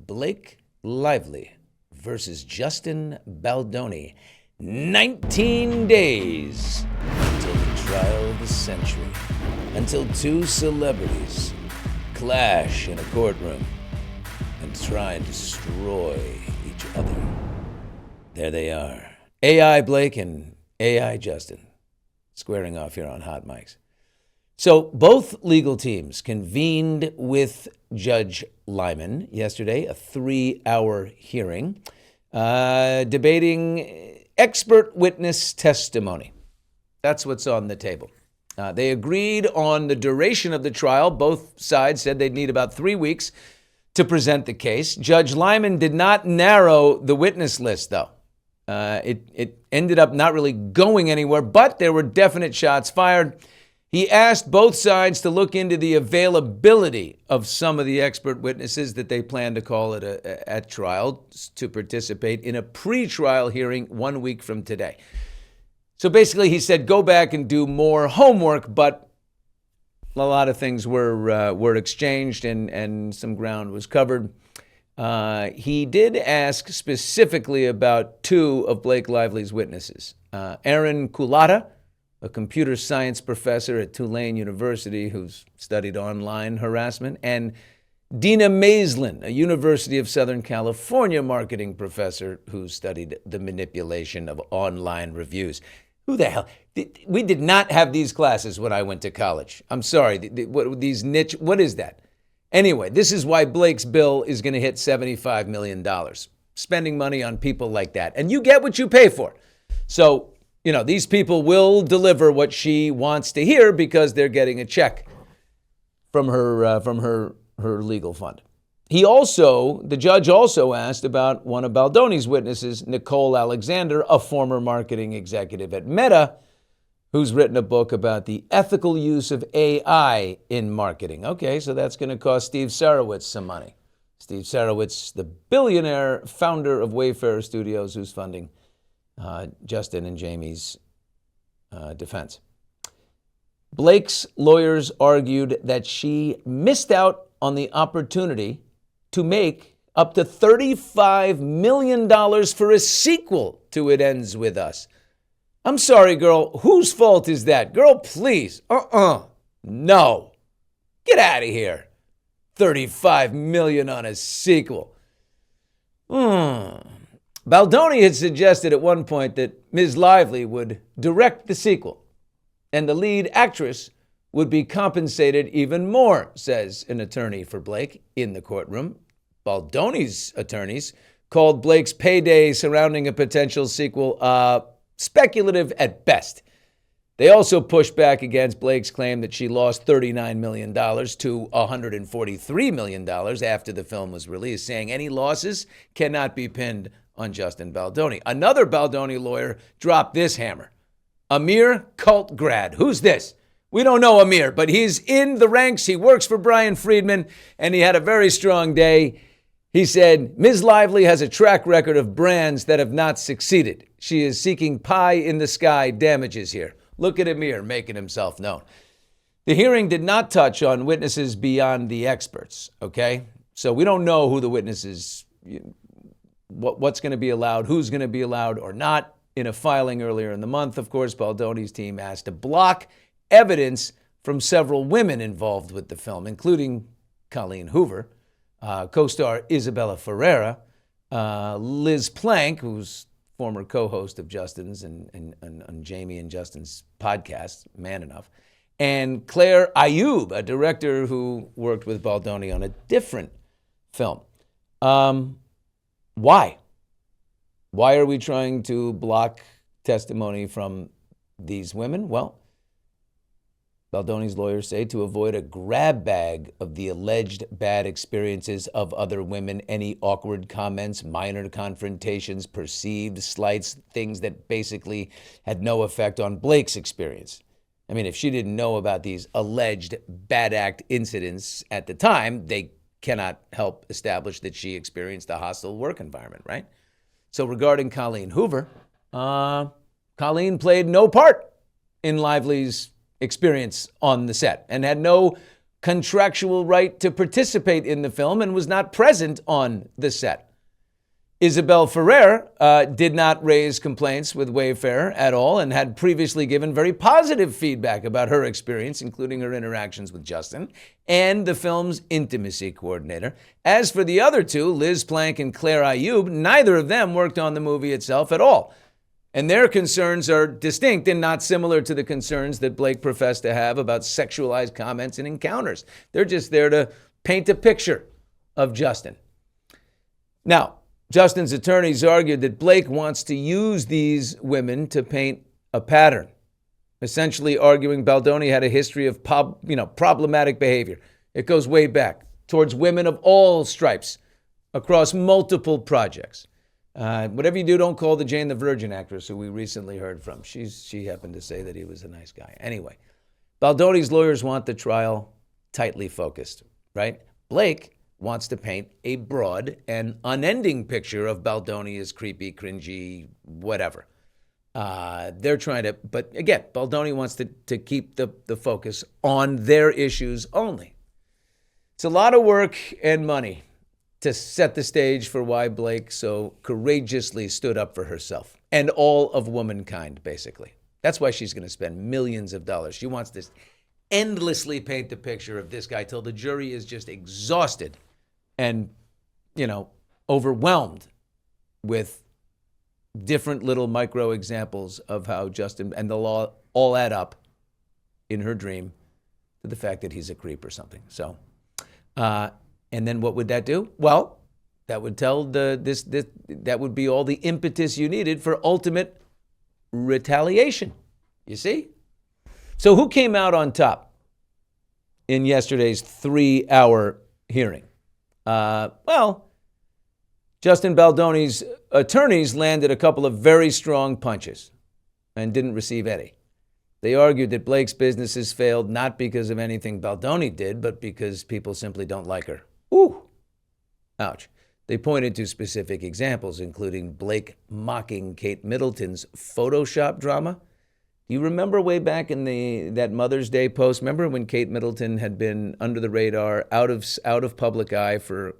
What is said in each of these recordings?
Blake Lively versus Justin Baldoni. 19 days until the trial of the century, until two celebrities clash in a courtroom and try and destroy each other. There they are. AI Blake and AI Justin squaring off here on Hot Mics. So both legal teams convened with Judge Liman yesterday, a 3-hour hearing, debating expert witness testimony. That's what's on the table. They agreed on the duration of the trial. Both sides said they'd need about 3 weeks to present the case. Judge Liman did not narrow the witness list, though. It ended up not really going anywhere, but there were definite shots fired. He asked both sides to look into the availability of some of the expert witnesses that they plan to call at trial to participate in a pre-trial hearing 1 week from today. So basically, he said, go back and do more homework, but a lot of things were exchanged and some ground was covered. He did ask specifically about two of Blake Lively's witnesses. Aaron Kulata, a computer science professor at Tulane University who's studied online harassment, and Dina Maislin, a University of Southern California marketing professor who studied the manipulation of online reviews. Who the hell? We did not have these classes when I went to college. I'm sorry. What is that? Anyway, this is why Blake's bill is going to hit $75 million. Spending money on people like that. And you get what you pay for. So, these people will deliver what she wants to hear because they're getting a check from her legal fund. The judge also asked about one of Baldoni's witnesses, Nicole Alexander, a former marketing executive at Meta, who's written a book about the ethical use of AI in marketing. Okay, so that's going to cost Steve Sarowitz some money. Steve Sarowitz, the billionaire founder of Wayfarer Studios, who's funding Justin and Jamie's defense. Blake's lawyers argued that she missed out on the opportunity to make up to $35 million for a sequel to It Ends With Us. I'm sorry, girl. Whose fault is that? Girl, please. No. Get out of here. $35 million on a sequel. Baldoni had suggested at one point that Ms. Lively would direct the sequel, and the lead actress would be compensated even more, says an attorney for Blake in the courtroom. Baldoni's attorneys called Blake's payday surrounding a potential sequel speculative at best. They also pushed back against Blake's claim that she lost $39 million to $143 million after the film was released, saying any losses cannot be pinned on Justin Baldoni. Another Baldoni lawyer dropped this hammer. Amir, cult grad. Who's this? We don't know Amir, but he's in the ranks. He works for Brian Friedman, and he had a very strong day. He said, Ms. Lively has a track record of brands that have not succeeded. She is seeking pie-in-the-sky damages here. Look at Amir making himself known. The hearing did not touch on witnesses beyond the experts, okay? So we don't know who the witnesses, what's going to be allowed, who's going to be allowed or not. In a filing earlier in the month, of course, Baldoni's team asked to block evidence from several women involved with the film, including Colleen Hoover, co-star Isabela Ferrer, Liz Plank, who's former co-host of Justin's and Jamie and Justin's podcast, Man Enough, and Claire Ayub, a director who worked with Baldoni on a different film. Why? Why are we trying to block testimony from these women? Well, Baldoni's lawyers say to avoid a grab bag of the alleged bad experiences of other women, any awkward comments, minor confrontations, perceived slights, things that basically had no effect on Blake's experience. I mean, if she didn't know about these alleged bad act incidents at the time, they cannot help establish that she experienced a hostile work environment, right? So regarding Colleen Hoover, Colleen played no part in Lively's experience on the set and had no contractual right to participate in the film and was not present on the set. Isabela Ferrer did not raise complaints with Wayfarer at all and had previously given very positive feedback about her experience, including her interactions with Justin and the film's intimacy coordinator. As for the other two, Liz Plank and Claire Ayub, neither of them worked on the movie itself at all. And their concerns are distinct and not similar to the concerns that Blake professed to have about sexualized comments and encounters. They're just there to paint a picture of Justin. Now, Justin's attorneys argued that Blake wants to use these women to paint a pattern, essentially arguing Baldoni had a history of problematic behavior. It goes way back towards women of all stripes across multiple projects. Whatever you do, don't call the Jane the Virgin actress who we recently heard from. She happened to say that he was a nice guy. Anyway, Baldoni's lawyers want the trial tightly focused, right? Blake wants to paint a broad and unending picture of Baldoni as creepy, cringy, whatever. They're trying to, but again, Baldoni wants to keep the focus on their issues only. It's a lot of work and money to set the stage for why Blake so courageously stood up for herself and all of womankind, basically. That's why she's going to spend millions of dollars. She wants to endlessly paint the picture of this guy till the jury is just exhausted and, overwhelmed with different little micro examples of how Justin and the law all add up in her dream to the fact that he's a creep or something. So, and then what would that do? Well, that would tell that would be all the impetus you needed for ultimate retaliation. You see? So who came out on top in yesterday's 3-hour hearing? Justin Baldoni's attorneys landed a couple of very strong punches and didn't receive any. They argued that Blake's businesses failed not because of anything Baldoni did, but because people simply don't like her. Ooh, ouch. They pointed to specific examples, including Blake mocking Kate Middleton's Photoshop drama. Do you remember way back in that Mother's Day post? Remember when Kate Middleton had been under the radar, out of public eye for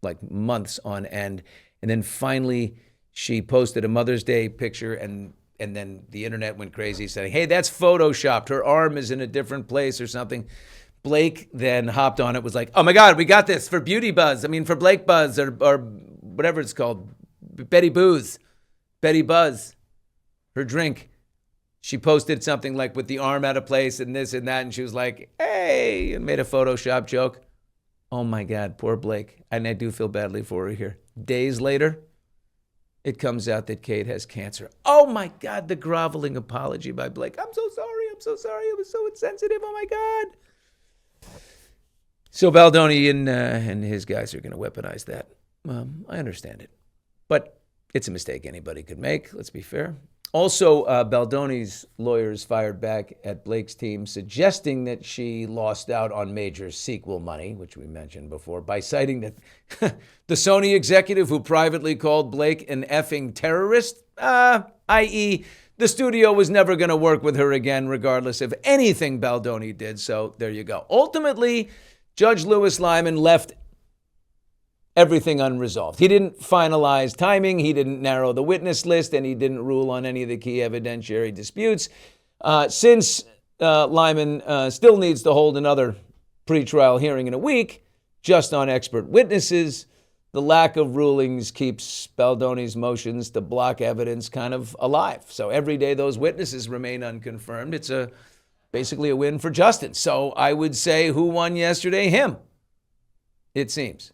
like months on end, and then finally she posted a Mother's Day picture, and then the internet went crazy saying, "Hey, that's photoshopped. Her arm is in a different place or something." Blake then hopped on it, was like, "Oh my God, we got this for Beauty Buzz. I mean, for Blake Buzz or whatever it's called, Betty Buzz, her drink." She posted something like with the arm out of place and this and that, and she was like, "Hey," and made a Photoshop joke. Oh my God, poor Blake. And I do feel badly for her here. Days later, it comes out that Kate has cancer. Oh my God, the groveling apology by Blake. I'm so sorry. It was so insensitive. Oh my God. So Baldoni and his guys are going to weaponize that. I understand it. But it's a mistake anybody could make, let's be fair. Also, Baldoni's lawyers fired back at Blake's team, suggesting that she lost out on major sequel money, which we mentioned before, by citing that the Sony executive who privately called Blake an effing terrorist, i.e., the studio was never going to work with her again, regardless of anything Baldoni did. So there you go. Ultimately, Judge Liman left everything unresolved. He didn't finalize timing, he didn't narrow the witness list, and he didn't rule on any of the key evidentiary disputes. Since Liman still needs to hold another pretrial hearing in a week, just on expert witnesses, the lack of rulings keeps Baldoni's motions to block evidence kind of alive. So every day those witnesses remain unconfirmed. It's basically a win for Justin. So I would say who won yesterday? Him, it seems.